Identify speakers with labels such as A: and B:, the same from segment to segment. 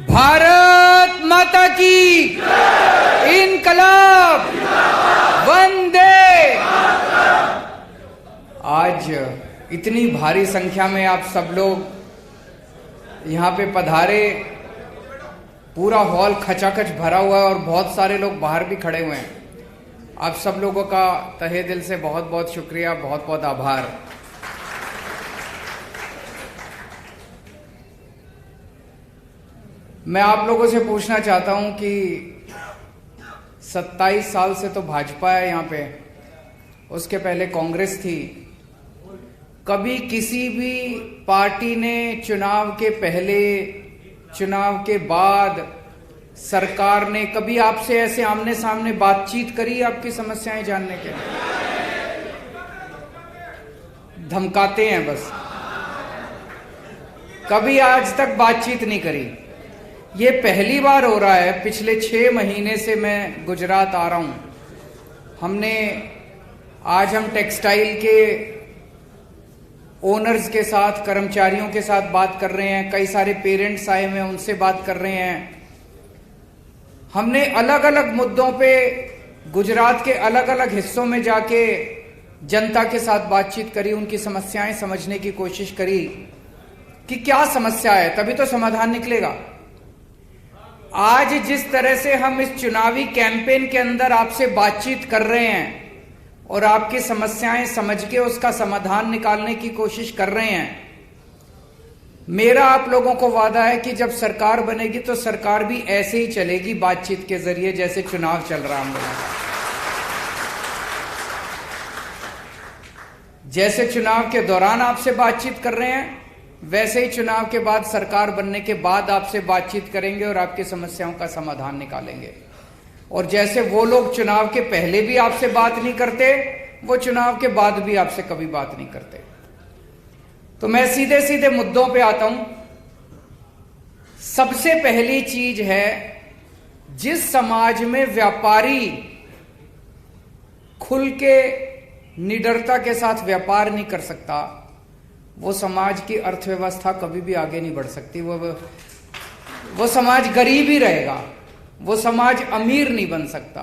A: भारत माता की इनकलाब वंदे। आज इतनी भारी संख्या में आप सब लोग यहाँ पे पधारे, पूरा हॉल खचाखच भरा हुआ है और बहुत सारे लोग बाहर भी खड़े हुए हैं। आप सब लोगों का तहे दिल से बहुत बहुत शुक्रिया, बहुत बहुत आभार। मैं आप लोगों से पूछना चाहता हूं कि 27 साल से तो भाजपा है यहाँ पे, उसके पहले कांग्रेस थी। कभी किसी भी पार्टी ने चुनाव के पहले, चुनाव के बाद, सरकार ने कभी आपसे ऐसे आमने सामने बातचीत करी आपकी समस्याएं जानने के? धमकाते हैं बस, कभी आज तक बातचीत नहीं करी। ये पहली बार हो रहा है। पिछले 6 महीने से मैं गुजरात आ रहा हूं। आज हम टेक्सटाइल के ओनर्स के साथ, कर्मचारियों के साथ बात कर रहे हैं। कई सारे पेरेंट्स आए हुए हैं, उनसे बात कर रहे हैं। हमने अलग अलग मुद्दों पे गुजरात के अलग अलग हिस्सों में जाके जनता के साथ बातचीत करी, उनकी समस्याएं समझने की कोशिश करी कि क्या समस्या है, तभी तो समाधान निकलेगा। आज जिस तरह से हम इस चुनावी कैंपेन के अंदर आपसे बातचीत कर रहे हैं और आपकी समस्याएं समझ के उसका समाधान निकालने की कोशिश कर रहे हैं, मेरा आप लोगों को वादा है कि जब सरकार बनेगी तो सरकार भी ऐसे ही चलेगी, बातचीत के जरिए, जैसे चुनाव चल रहा है। जैसे चुनाव के दौरान आपसे बातचीत कर रहे हैं, वैसे ही चुनाव के बाद, सरकार बनने के बाद आपसे बातचीत करेंगे और आपकी समस्याओं का समाधान निकालेंगे। और जैसे वो लोग चुनाव के पहले भी आपसे बात नहीं करते, वो चुनाव के बाद भी आपसे कभी बात नहीं करते। तो मैं सीधे सीधे मुद्दों पे आता हूं। सबसे पहली चीज है, जिस समाज में व्यापारी खुल के निडरता के साथ व्यापार नहीं कर सकता, वो समाज की अर्थव्यवस्था कभी भी आगे नहीं बढ़ सकती। वो समाज गरीब ही रहेगा, वो समाज अमीर नहीं बन सकता।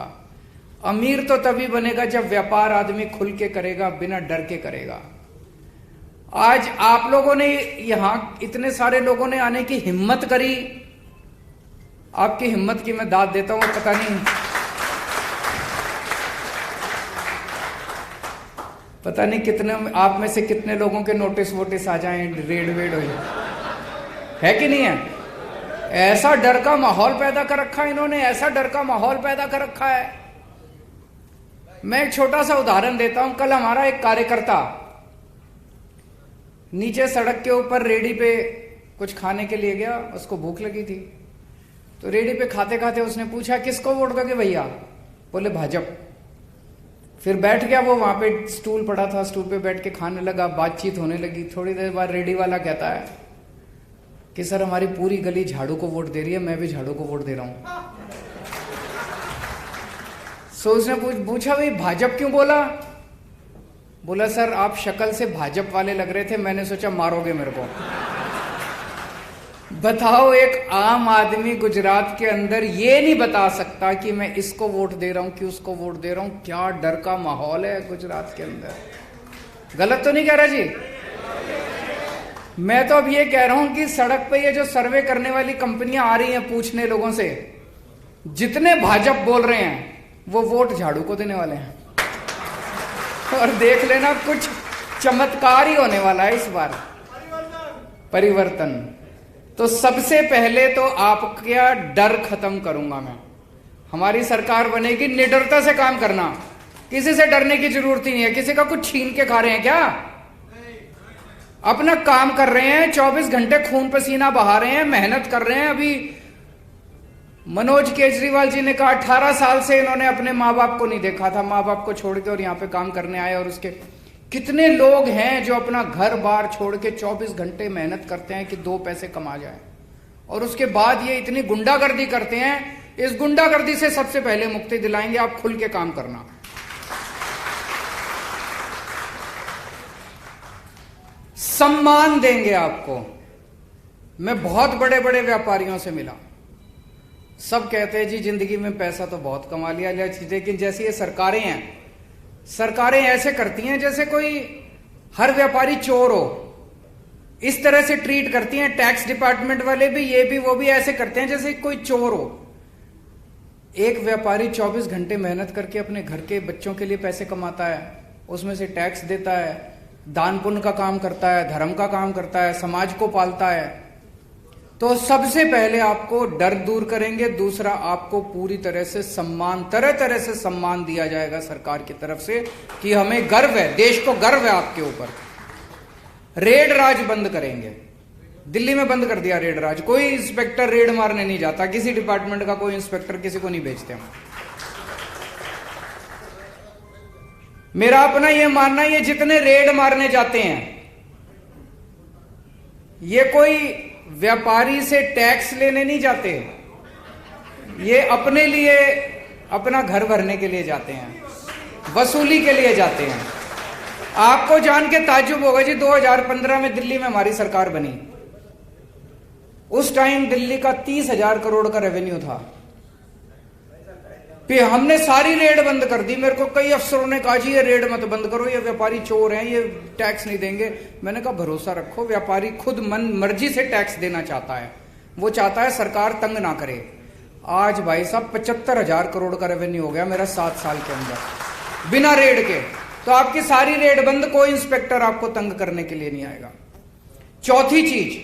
A: अमीर तो तभी बनेगा जब व्यापार आदमी खुल के करेगा, बिना डर के करेगा। आज आप लोगों ने, यहां इतने सारे लोगों ने आने की हिम्मत करी, आपकी हिम्मत की मैं दाद देता हूं। पता नहीं कितने आप में से कितने लोगों के नोटिस वोटिस आ जाएं, रेड वेड हो जाए, है कि नहीं है? ऐसा डर का माहौल पैदा कर रखा है इन्होंने, ऐसा डर का माहौल पैदा कर रखा है। मैं एक छोटा सा उदाहरण देता हूं। कल हमारा एक कार्यकर्ता नीचे सड़क के ऊपर रेडी पे कुछ खाने के लिए गया, उसको भूख लगी थी। तो रेडी पे खाते खाते उसने पूछा, किसको वोट दोगे भैया? बोले भाजपा। फिर बैठ गया वो, वहां पे स्टूल पड़ा था, स्टूल पे बैठ के खाने लगा, बातचीत होने लगी। थोड़ी देर बाद रेडी वाला कहता है कि सर हमारी पूरी गली झाड़ू को वोट दे रही है, मैं भी झाड़ू को वोट दे रहा हूं। सो उसने पूछा, भाई भाजपा क्यों बोला? बोला सर आप शक्ल से भाजपा वाले लग रहे थे, मैंने सोचा मारोगे मेरे को। बताओ, एक आम आदमी गुजरात के अंदर ये नहीं बता सकता कि मैं इसको वोट दे रहा हूं कि उसको वोट दे रहा हूं। क्या डर का माहौल है गुजरात के अंदर। गलत तो नहीं कह रहा जी? मैं तो अब ये कह रहा हूं कि सड़क पे ये जो सर्वे करने वाली कंपनियां आ रही हैं पूछने लोगों से, जितने भाजपा बोल रहे हैं वो वोट झाड़ू को देने वाले हैं। और देख लेना, कुछ चमत्कार ही होने वाला है इस बार, परिवर्तन। तो सबसे पहले तो आपका डर खत्म करूंगा मैं। हमारी सरकार बनेगी, निडरता से काम करना, किसी से डरने की जरूरत ही नहीं है। किसी का कुछ छीन के खा रहे हैं क्या? अपना काम कर रहे हैं, 24 घंटे खून पसीना बहा रहे हैं, मेहनत कर रहे हैं। अभी मनोज केजरीवाल जी ने कहा 18 साल से इन्होंने अपने माँ बाप को नहीं देखा था, माँ बाप को छोड़ के और यहाँ पे काम करने आए। और उसके कितने लोग हैं जो अपना घर बार छोड़ के 24 घंटे मेहनत करते हैं कि 2 पैसे कमा जाए, और उसके बाद ये इतनी गुंडागर्दी करते हैं। इस गुंडागर्दी से सबसे पहले मुक्ति दिलाएंगे, आप खुल के काम करना। सम्मान देंगे आपको। मैं बहुत बड़े बड़े व्यापारियों से मिला, सब कहते हैं जी जिंदगी में पैसा तो बहुत कमा लिया, लेकिन जैसी ये सरकारें हैं, सरकारें ऐसे करती हैं जैसे कोई हर व्यापारी चोर हो, इस तरह से ट्रीट करती हैं। टैक्स डिपार्टमेंट वाले भी, ये भी, वो भी ऐसे करते हैं जैसे कोई चोर हो। एक व्यापारी 24 घंटे मेहनत करके अपने घर के बच्चों के लिए पैसे कमाता है, उसमें से टैक्स देता है, दान पुण्य का काम करता है, धर्म का काम करता है, समाज को पालता है। तो सबसे पहले आपको डर दूर करेंगे, दूसरा आपको पूरी तरह से सम्मान, तरह तरह से सम्मान दिया जाएगा सरकार की तरफ से कि हमें गर्व है, देश को गर्व है आपके ऊपर। रेड राज बंद करेंगे। दिल्ली में बंद कर दिया रेड राज, कोई इंस्पेक्टर रेड मारने नहीं जाता, किसी डिपार्टमेंट का कोई इंस्पेक्टर किसी को नहीं भेजते हम। मेरा अपना यह मानना, ये जितने रेड मारने जाते हैं, ये कोई व्यापारी से टैक्स लेने नहीं जाते, ये अपने लिए, अपना घर भरने के लिए जाते हैं, वसूली के लिए जाते हैं। आपको जान के ताज्जुब होगा जी, 2015 में दिल्ली में हमारी सरकार बनी, उस टाइम दिल्ली का 30,000 करोड़ का रेवेन्यू था। फिर हमने सारी रेड बंद कर दी। मेरे को कई अफसरों ने कहा जी ये रेड मत बंद करो, ये व्यापारी चोर हैं, ये टैक्स नहीं देंगे। मैंने कहा भरोसा रखो, व्यापारी खुद मन मर्जी से टैक्स देना चाहता है, वो चाहता है सरकार तंग ना करे। आज भाई साहब 75,000 करोड़ का रेवेन्यू हो गया मेरा 7 साल के अंदर बिना रेड के। तो आपकी सारी रेड बंद, कोई इंस्पेक्टर आपको तंग करने के लिए नहीं आएगा। चौथी चीज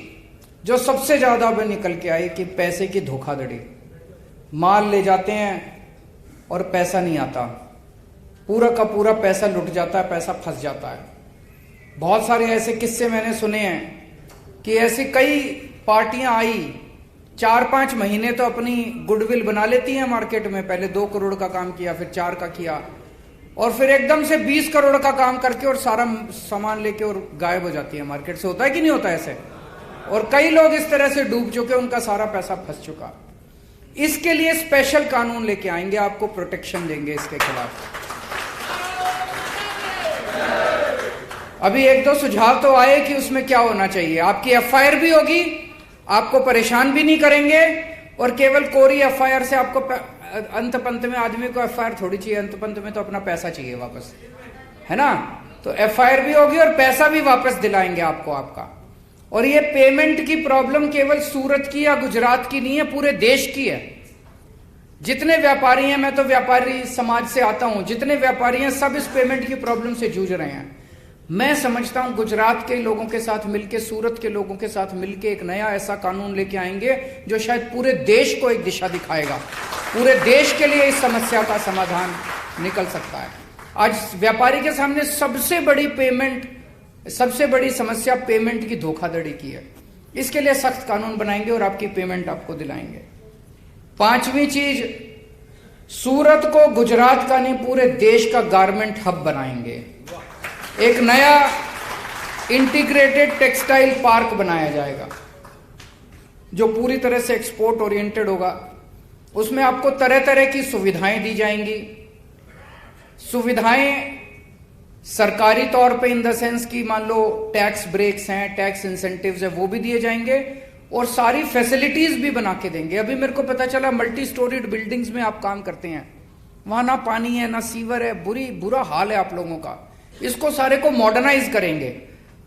A: जो सबसे ज्यादा अब निकल के आई कि पैसे की धोखाधड़ी। माल ले जाते हैं और पैसा नहीं आता, पूरा का पूरा पैसा लुट जाता है, पैसा फंस जाता है। बहुत सारे ऐसे किस्से मैंने सुने हैं कि ऐसी कई पार्टियां आई, 4-5 महीने तो अपनी गुडविल बना लेती हैं मार्केट में, पहले 2 करोड़ का काम किया, फिर 4 का किया, और फिर एकदम से 20 करोड़ का काम करके और सारा सामान लेके और गायब हो जाती है मार्केट से। होता है कि नहीं होता ऐसे? और कई लोग इस तरह से डूब चुके, उनका सारा पैसा फंस चुका। इसके लिए स्पेशल कानून लेके आएंगे, आपको प्रोटेक्शन देंगे इसके खिलाफ। अभी 1-2 सुझाव तो आए कि उसमें क्या होना चाहिए। आपकी एफआईआर भी होगी, आपको परेशान भी नहीं करेंगे, और केवल कोरी एफआईआर से आपको अंत पंत में आदमी को एफआईआर थोड़ी चाहिए, अंत पंत में तो अपना पैसा चाहिए वापस, है ना? तो एफआईआर भी होगी और पैसा भी वापस दिलाएंगे आपको आपका। और ये पेमेंट की प्रॉब्लम केवल सूरत की या गुजरात की नहीं है, पूरे देश की है। जितने व्यापारी हैं, मैं तो व्यापारी समाज से आता हूं, जितने व्यापारी हैं सब इस पेमेंट की प्रॉब्लम से जूझ रहे हैं। मैं समझता हूं गुजरात के लोगों के साथ मिलकर, सूरत के लोगों के साथ मिलकर एक नया ऐसा कानून लेके आएंगे जो शायद पूरे देश को एक दिशा दिखाएगा, पूरे देश के लिए इस समस्या का समाधान निकल सकता है। आज व्यापारी के सामने सबसे बड़ी समस्या पेमेंट की धोखाधड़ी की है। इसके लिए सख्त कानून बनाएंगे और आपकी पेमेंट आपको दिलाएंगे। 5वीं चीज, सूरत को गुजरात का नहीं पूरे देश का गारमेंट हब बनाएंगे। एक नया इंटीग्रेटेड टेक्सटाइल पार्क बनाया जाएगा जो पूरी तरह से एक्सपोर्ट ओरिएंटेड होगा। उसमें आपको तरह तरह की सुविधाएं दी जाएंगी। सुविधाएं सरकारी तौर पे इन द सेंस की, मान लो टैक्स ब्रेक्स हैं, टैक्स इंसेंटिव्स है, वो भी दिए जाएंगे, और सारी फैसिलिटीज भी बना के देंगे। अभी मेरे को पता चला मल्टी स्टोरीड बिल्डिंग्स में आप काम करते हैं, वहां ना पानी है ना सीवर है, बुरा हाल है आप लोगों का। इसको सारे को मॉडर्नाइज करेंगे,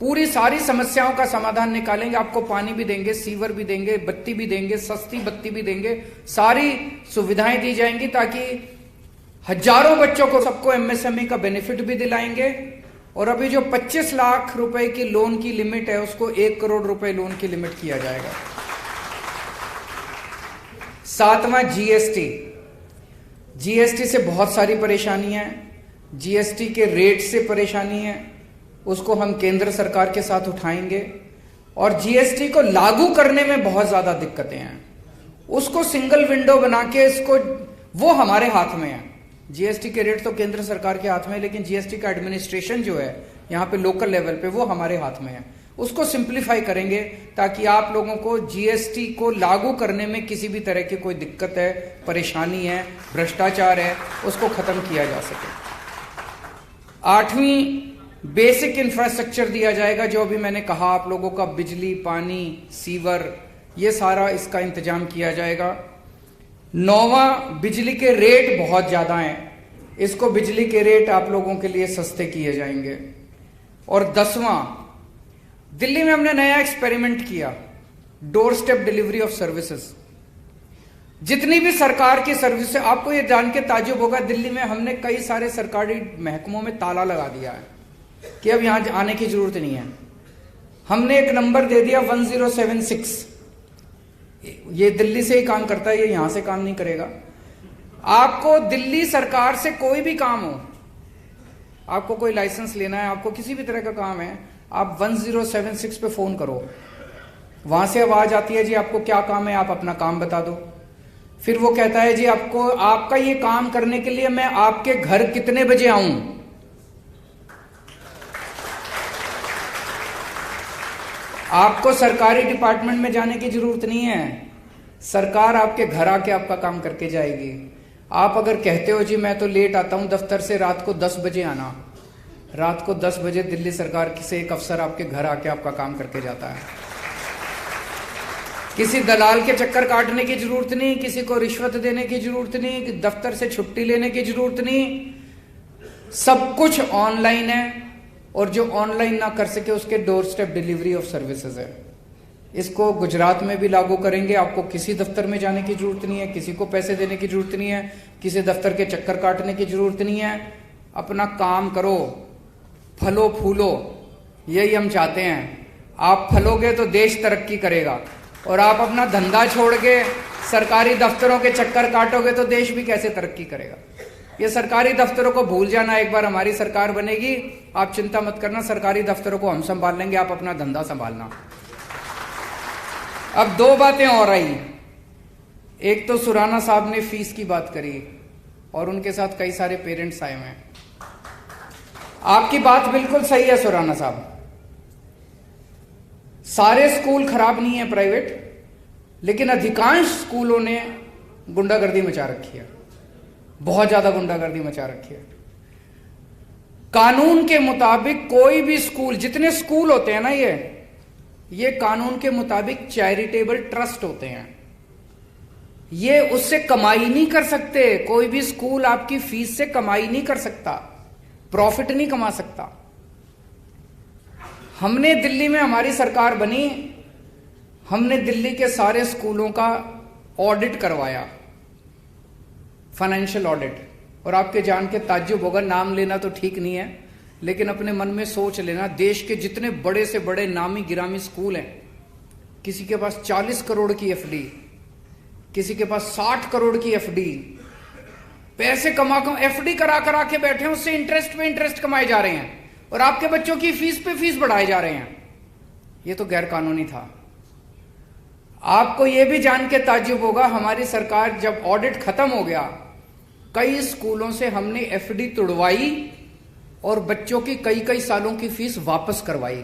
A: पूरी सारी समस्याओं का समाधान निकालेंगे। आपको पानी भी देंगे, सीवर भी देंगे, बत्ती भी देंगे, सस्ती बत्ती भी देंगे, सारी सुविधाएं दी जाएंगी ताकि हजारों बच्चों को, सबको एमएसएमई का बेनिफिट भी दिलाएंगे। और अभी जो 25 लाख रुपए की लोन की लिमिट है उसको 1 करोड़ रुपए लोन की लिमिट किया जाएगा। 7वां जीएसटी से बहुत सारी परेशानियां हैं, जीएसटी के रेट से परेशानी है, उसको हम केंद्र सरकार के साथ उठाएंगे। और जीएसटी को लागू करने में बहुत ज्यादा दिक्कतें हैं, उसको सिंगल विंडो बना के इसको, वो हमारे हाथ में है। जीएसटी के रेट तो केंद्र सरकार के हाथ में है, लेकिन जीएसटी का एडमिनिस्ट्रेशन जो है यहाँ पे लोकल लेवल पे, वो हमारे हाथ में है। उसको सिंप्लीफाई करेंगे ताकि आप लोगों को जीएसटी को लागू करने में किसी भी तरह की कोई दिक्कत है, परेशानी है, भ्रष्टाचार है, उसको खत्म किया जा सके। 8वीं, बेसिक इंफ्रास्ट्रक्चर दिया जाएगा, जो अभी मैंने कहा आप लोगों का, बिजली, पानी, सीवर, ये सारा इसका इंतजाम किया जाएगा। 9वां, बिजली के रेट बहुत ज्यादा हैं, इसको बिजली के रेट आप लोगों के लिए सस्ते किए जाएंगे। और 10वां, दिल्ली में हमने नया एक्सपेरिमेंट किया, door step delivery of services. जितनी भी सरकार की सर्विस है, आपको यह जान के ताज्जुब होगा, दिल्ली में हमने कई सारे सरकारी महकमों में ताला लगा दिया है कि अब यहां आने की जरूरत नहीं है। हमने एक नंबर दे दिया 1076, ये दिल्ली से ही काम करता है, ये यहां से काम नहीं करेगा। आपको दिल्ली सरकार से कोई भी काम हो, आपको कोई लाइसेंस लेना है, आपको किसी भी तरह का काम है, आप 1076 पे फोन करो, वहां से आवाज आती है, जी आपको क्या काम है, आप अपना काम बता दो। फिर वो कहता है, जी आपको आपका ये काम करने के लिए मैं आपके घर कितने बजे आऊं। आपको सरकारी डिपार्टमेंट में जाने की जरूरत नहीं है, सरकार आपके घर आके आपका काम करके जाएगी। आप अगर कहते हो, जी मैं तो लेट आता हूं दफ्तर से, रात को 10 बजे आना, रात को 10 बजे दिल्ली सरकार से एक अफसर आपके घर आके आपका काम करके जाता है। किसी दलाल के चक्कर काटने की जरूरत नहीं, किसी को रिश्वत देने की जरूरत नहीं, दफ्तर से छुट्टी लेने की जरूरत नहीं, सब कुछ ऑनलाइन है। और जो ऑनलाइन ना कर सके उसके door step delivery of services है। इसको गुजरात में भी लागू करेंगे। आपको किसी दफ्तर में जाने की जरूरत नहीं है, किसी को पैसे देने की जरूरत नहीं है, किसी दफ्तर के चक्कर काटने की जरूरत नहीं है। अपना काम करो, फलो फूलो, यही हम चाहते हैं। आप फलोगे तो देश तरक्की करेगा, और आप अपना धंधा छोड़ के सरकारी दफ्तरों के चक्कर काटोगे तो देश भी कैसे तरक्की करेगा। ये सरकारी दफ्तरों को भूल जाना, एक बार हमारी सरकार बनेगी, आप चिंता मत करना, सरकारी दफ्तरों को हम संभाल लेंगे, आप अपना धंधा संभालना। अब 2 बातें और आई। एक तो सुराना साहब ने फीस की बात करी, और उनके साथ कई सारे पेरेंट्स आए हुए हैं। आपकी बात बिल्कुल सही है सुराना साहब, सारे स्कूल खराब नहीं है प्राइवेट, लेकिन अधिकांश स्कूलों ने गुंडागर्दी मचा रखी है, बहुत ज्यादा गुंडागर्दी मचा रखी है। कानून के मुताबिक कोई भी स्कूल, जितने स्कूल होते हैं ना, ये कानून के मुताबिक चैरिटेबल ट्रस्ट होते हैं, ये उससे कमाई नहीं कर सकते। कोई भी स्कूल आपकी फीस से कमाई नहीं कर सकता, प्रॉफिट नहीं कमा सकता। हमने दिल्ली में, हमारी सरकार बनी, हमने दिल्ली के सारे स्कूलों का ऑडिट करवाया, फाइनेंशियल ऑडिट। और आपके जान के ताज्जुब होगा, नाम लेना तो ठीक नहीं है, लेकिन अपने मन में सोच लेना, देश के जितने बड़े से बड़े नामी गिरामी स्कूल हैं, किसी के पास 40 करोड़ की एफडी, किसी के पास 60 करोड़ की एफडी, पैसे कमा एफडी करा करा के बैठे हैं, उससे इंटरेस्ट पे इंटरेस्ट कमाए जा रहे हैं, और आपके बच्चों की फीस पे फीस बढ़ाए जा रहे हैं। ये तो गैर कानूनी था। आपको यह भी जान के ताज्जुब होगा, हमारी सरकार जब ऑडिट खत्म हो गया, कई स्कूलों से हमने एफडी तुड़वाई और बच्चों की कई कई सालों की फीस वापस करवाई।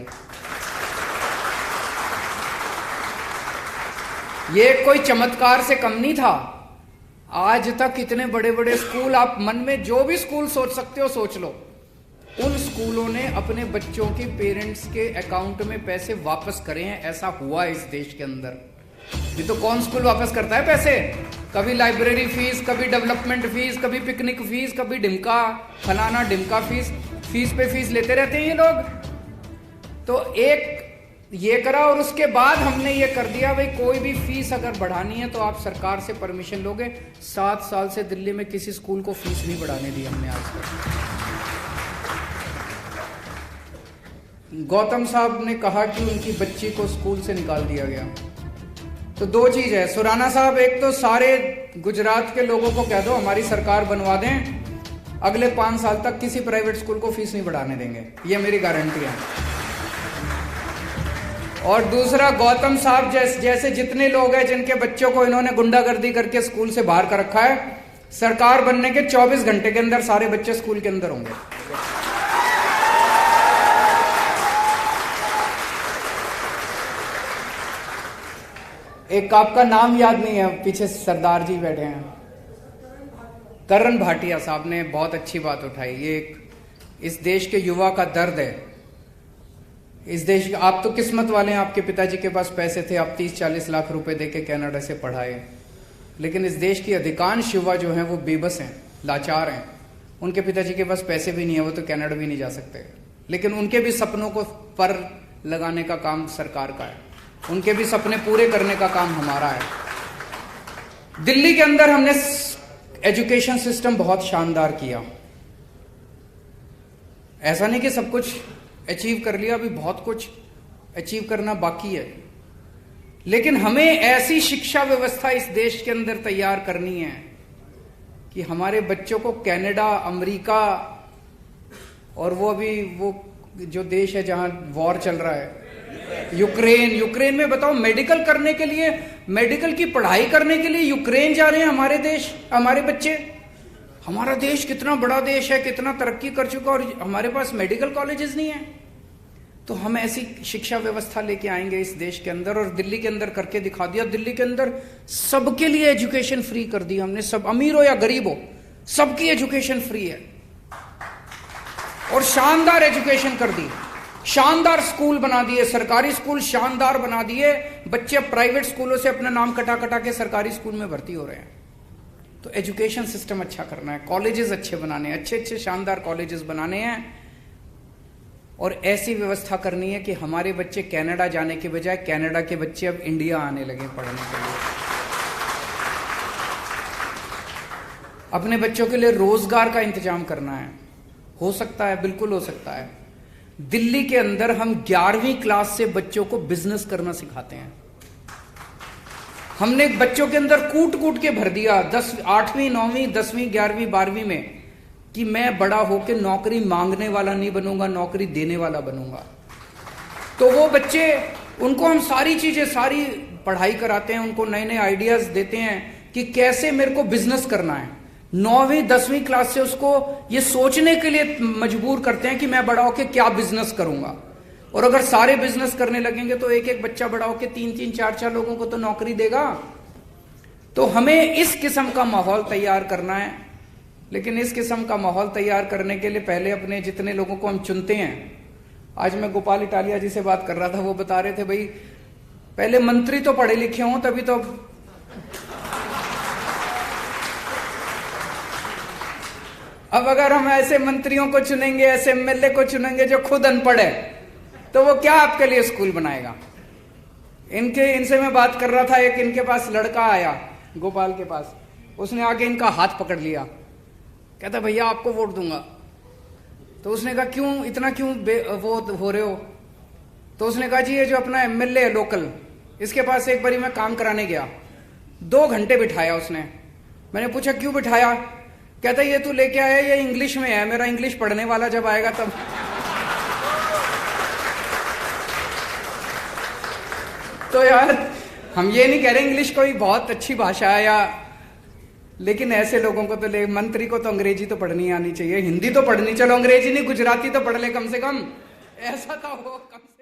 A: ये कोई चमत्कार से कम नहीं था। आज तक इतने बड़े बड़े स्कूल, आप मन में जो भी स्कूल सोच सकते हो सोच लो, उन स्कूलों ने अपने बच्चों के पेरेंट्स के अकाउंट में पैसे वापस करे हैं। ऐसा हुआ है इस देश के अंदर। ये तो कौन स्कूल वापस करता है पैसे? कभी लाइब्रेरी फीस, कभी डेवलपमेंट फीस, कभी पिकनिक फीस, कभी ढिमका फलाना ढिमका फीस, फीस पे फीस लेते रहते हैं ये लोग। तो एक ये करा, और उसके बाद हमने ये कर दिया, भाई कोई भी फीस अगर बढ़ानी है तो आप सरकार से परमिशन लोगे। 7 साल से दिल्ली में किसी स्कूल को फीस नहीं बढ़ाने दी हमने आज तक। गौतम साहब ने कहा कि उनकी बच्ची को स्कूल से निकाल दिया गया। तो 2 चीज है सुराना साहब, एक तो सारे गुजरात के लोगों को कह दो हमारी सरकार बनवा दें, अगले 5 साल तक किसी प्राइवेट स्कूल को फीस नहीं बढ़ाने देंगे, ये मेरी गारंटी है। और दूसरा, गौतम साहब जैसे जितने लोग हैं जिनके बच्चों को इन्होंने गुंडागर्दी करके स्कूल से बाहर कर रखा है, सरकार बनने के 24 घंटे के अंदर सारे बच्चे स्कूल के अंदर होंगे। एक आपका नाम याद नहीं है, पीछे सरदार जी बैठे हैं, करण भाटिया साहब ने बहुत अच्छी बात उठाई। ये इस देश के युवा का दर्द है। इस देश, आप तो किस्मत वाले हैं, आपके पिताजी के पास पैसे थे, आप 30-40 लाख रुपए देके कनाडा से पढ़ाए। लेकिन इस देश की अधिकांश युवा जो हैं वो बेबस हैं, लाचार हैं। उनके पिताजी के पास पैसे भी नहीं है, वो तो कनाडा भी नहीं जा सकते, लेकिन उनके भी सपनों को पर लगाने का काम सरकार का है, उनके भी सपने पूरे करने का काम हमारा है। दिल्ली के अंदर हमने एजुकेशन सिस्टम बहुत शानदार किया। ऐसा नहीं कि सब कुछ अचीव कर लिया, अभी बहुत कुछ अचीव करना बाकी है, लेकिन हमें ऐसी शिक्षा व्यवस्था इस देश के अंदर तैयार करनी है कि हमारे बच्चों को कनाडा, अमेरिका और वो अभी वो जो देश है जहां वॉर चल रहा है, यूक्रेन में बताओ, मेडिकल करने के लिए, मेडिकल की पढ़ाई करने के लिए यूक्रेन जा रहे हैं हमारे बच्चे। हमारा देश कितना बड़ा देश है, कितना तरक्की कर चुका, और हमारे पास मेडिकल कॉलेजेस नहीं है। तो हम ऐसी शिक्षा व्यवस्था लेके आएंगे इस देश के अंदर, और दिल्ली के अंदर करके दिखा दिया। दिल्ली के अंदर सबके लिए एजुकेशन फ्री कर दी हमने, सब अमीर हो या गरीब हो, सबकी एजुकेशन फ्री है, और शानदार एजुकेशन कर दी, शानदार स्कूल बना दिए, सरकारी स्कूल शानदार बना दिए। बच्चे प्राइवेट स्कूलों से अपना नाम कटा कटा के सरकारी स्कूल में भर्ती हो रहे हैं। तो एजुकेशन सिस्टम अच्छा करना है, कॉलेजेस अच्छे बनाने हैं, अच्छे अच्छे शानदार कॉलेजेस बनाने हैं, और ऐसी व्यवस्था करनी है कि हमारे बच्चे कनाडा जाने के बजाय कनाडा के बच्चे अब इंडिया आने लगे पढ़ने के लिए। अपने बच्चों के लिए रोजगार का इंतजाम करना है। हो सकता है, बिल्कुल हो सकता है। दिल्ली के अंदर हम 11वीं क्लास से बच्चों को बिजनेस करना सिखाते हैं। हमने बच्चों के अंदर कूट कूट के भर दिया 8वीं 9वीं 10वीं 11वीं 12वीं में कि मैं बड़ा होकर नौकरी मांगने वाला नहीं बनूंगा, नौकरी देने वाला बनूंगा। तो वो बच्चे, उनको हम सारी चीजें, सारी पढ़ाई कराते हैं, उनको नए नए आइडियाज देते हैं कि कैसे मेरे को बिजनेस करना है। 9वीं 10वीं क्लास से उसको ये सोचने के लिए मजबूर करते हैं कि मैं बड़ा होकर क्या बिजनेस करूंगा। और अगर सारे बिजनेस करने लगेंगे तो एक एक बच्चा बड़ा होकर 3-3 4-4 लोगों को तो नौकरी देगा। तो हमें इस किस्म का माहौल तैयार करना है। लेकिन इस किस्म का माहौल तैयार करने के लिए पहले अपने जितने लोगों को हम चुनते हैं, आज मैं गोपाल इटालिया जी से बात कर रहा था, वो बता रहे थे भाई पहले मंत्री तो पढ़े लिखे हों तभी तो। अब अगर हम ऐसे मंत्रियों को चुनेंगे, ऐसे एमएलए को चुनेंगे जो खुद अनपढ़ है, तो वो क्या आपके लिए स्कूल बनाएगा। इनसे मैं बात कर रहा था, एक इनके पास लड़का आया गोपाल के पास, उसने आके इनका हाथ पकड़ लिया, कहता भैया आपको वोट दूंगा। तो उसने कहा क्यों, इतना क्यों वो हो रहे हो। तो उसने कहा जी ये जो अपना एमएलए है लोकल, इसके पास एक बारी मैं काम कराने गया, 2 घंटे बिठाया उसने। मैंने पूछा क्यों बिठाया, कहता ये तू लेके आया, ये इंग्लिश में है, मेरा इंग्लिश पढ़ने वाला जब आएगा तब। तो यार हम ये नहीं कह रहे इंग्लिश कोई बहुत अच्छी भाषा है या, लेकिन ऐसे लोगों को तो मंत्री को तो अंग्रेजी तो पढ़नी आनी चाहिए, हिंदी तो पढ़नी, चलो अंग्रेजी नहीं गुजराती तो पढ़ ले कम से कम, ऐसा तो हो कम से